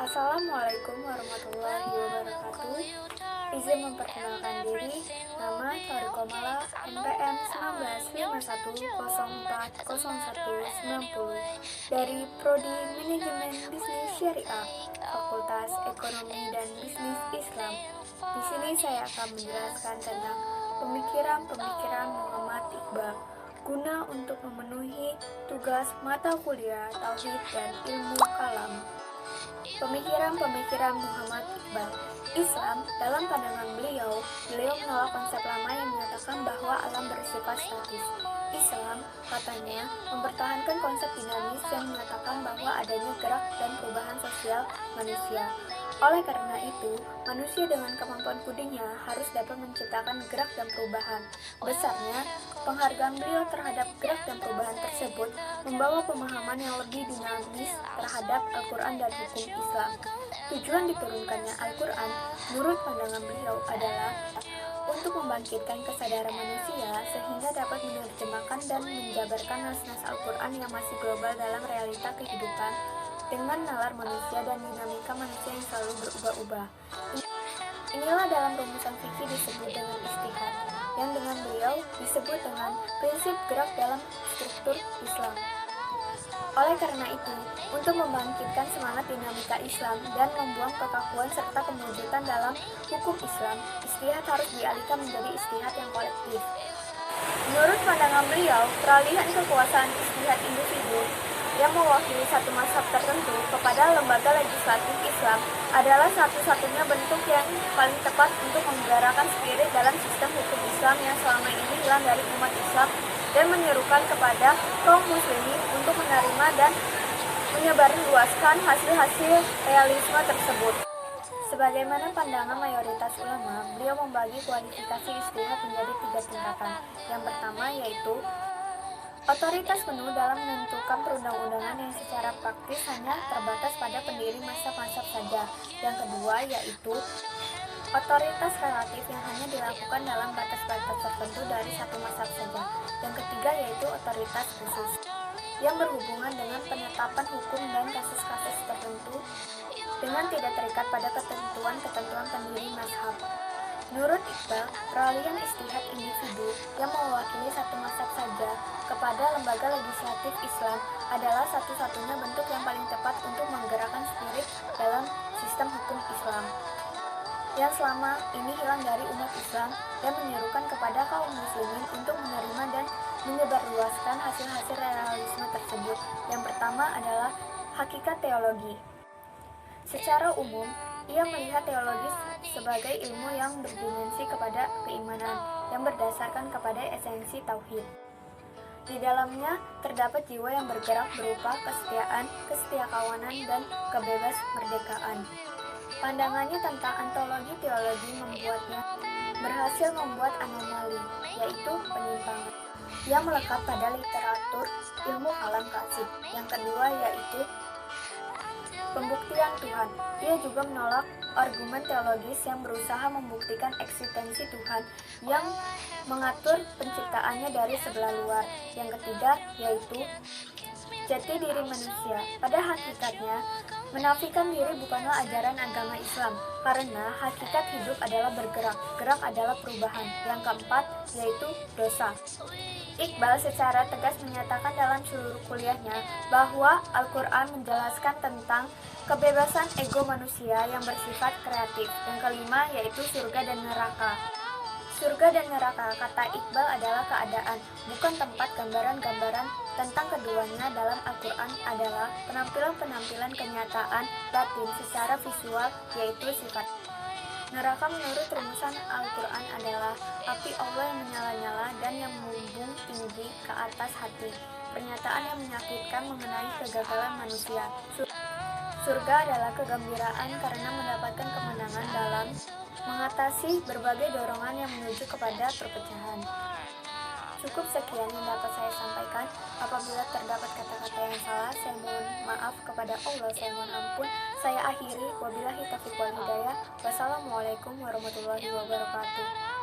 Assalamualaikum warahmatullahi wabarakatuh. Izin memperkenalkan diri, nama Toriko Mala, NPM 1951040190 dari Prodi Manajemen Bisnis Syariah, Fakultas Ekonomi dan Bisnis Islam. Di sini saya akan menjelaskan tentang pemikiran-pemikiran Muhammad Iqbal guna untuk memenuhi tugas mata kuliah Tauhid dan Ilmu Kalam. Pemikiran-pemikiran Muhammad Iqbal. Islam, dalam pandangan beliau menolak konsep lama yang menyatakan bahwa alam bersifat statis. Islam, katanya, mempertahankan konsep dinamis yang menyatakan bahwa adanya gerak dan perubahan sosial manusia. Oleh karena itu, manusia dengan kemampuan budinya harus dapat menciptakan gerak dan perubahan. Besarnya, penghargaan beliau terhadap gerak dan perubahan tersebut membawa pemahaman yang lebih dinamis terhadap Al-Quran dan hukum Islam. Tujuan diturunkannya Al-Quran, menurut pandangan beliau, adalah untuk membangkitkan kesadaran manusia sehingga dapat menerjemahkan dan menjabarkan nas-nas Al-Quran yang masih global dalam realita kehidupan dengan nalar manusia dan dinamika manusia yang selalu berubah-ubah. Inilah dalam rumusan fikih disebut dengan istihad, yang dengan beliau disebut dengan prinsip gerak dalam struktur Islam. Oleh karena itu, untuk membangkitkan semangat dinamika Islam dan membuang kekakuan serta kewujudan dalam hukum Islam, istihad harus dialihkan menjadi istihad yang kolektif. Menurut pandangan beliau, peralihan kekuasaan istihad individu yang mewakili satu mazhab tertentu kepada lembaga legislatif Islam adalah satu-satunya bentuk yang paling tepat untuk menggerakkan spirit dalam sistem hukum Islam yang selama ini hilang dari umat Islam dan menyerukan kepada kaum muslimin untuk menerima dan menyebarluaskan hasil-hasil realisme tersebut. Sebagaimana pandangan mayoritas ulama, beliau membagi kualifikasi istihad menjadi 3 tingkatan. Yang pertama yaitu otoritas penuh dalam menentukan perundang-undangan yang secara praktis hanya terbatas pada pendiri mazhab-mazhab saja. Yang kedua yaitu otoritas relatif yang hanya dilakukan dalam batas-batas tertentu dari satu mazhab saja. Yang ketiga yaitu otoritas khusus yang berhubungan dengan penetapan hukum dan kasus-kasus tertentu dengan tidak terikat pada ketentuan-ketentuan pendiri mazhab. Menurut Iqbal, peralihan istihad individu yang mewakili satu mazhab saja kepada lembaga legislatif Islam adalah satu-satunya bentuk yang paling tepat untuk menggerakkan spirit dalam sistem hukum Islam yang selama ini hilang dari umat Islam dan menyerukan kepada kaum muslimin untuk menerima dan menyebarluaskan hasil-hasil realisme tersebut. Yang pertama adalah hakikat teologi. Secara umum, ia melihat teologi sebagai ilmu yang berdimensi kepada keimanan yang berdasarkan kepada esensi tauhid. Di dalamnya terdapat jiwa yang bergerak berupa kesetiaan, kesetiakawanan, dan kebebas merdekaan. Pandangannya tentang ontologi teologi membuatnya berhasil membuat anomali, yaitu penyimpangan, yang melekat pada literatur ilmu kalam klasik. Yang kedua yaitu pembuktian Tuhan. Ia juga menolak argumen teologis yang berusaha membuktikan eksistensi Tuhan yang mengatur penciptaannya dari sebelah luar. Yang ketiga yaitu jati diri manusia. Pada hakikatnya, menafikan diri bukanlah ajaran agama Islam, karena hakikat hidup adalah bergerak, gerak adalah perubahan. Yang keempat yaitu dosa. Iqbal secara tegas menyatakan dalam seluruh kuliahnya bahwa Al-Quran menjelaskan tentang kebebasan ego manusia yang bersifat kreatif. Yang kelima yaitu surga dan neraka. Surga dan neraka, kata Iqbal, adalah keadaan, bukan tempat. Gambaran-gambaran tentang keduanya dalam Al-Quran adalah penampilan-penampilan kenyataan batin secara visual, yaitu sifat. Neraka menurut rumusan Al-Quran adalah api Allah yang menyala-nyala dan yang membumbung tinggi ke atas hati. Pernyataan yang menyakitkan mengenai kegagalan manusia. Surga adalah kegembiraan karena mendapatkan kemenangan dalam mengatasi berbagai dorongan yang menuju kepada perpecahan. Cukup sekian yang dapat saya sampaikan. Apabila terdapat kata-kata yang salah, saya mohon maaf kepada Allah, saya mohon ampun. Saya akhiri, wabillahi taufiq wal hidayah. Wassalamualaikum warahmatullahi wabarakatuh.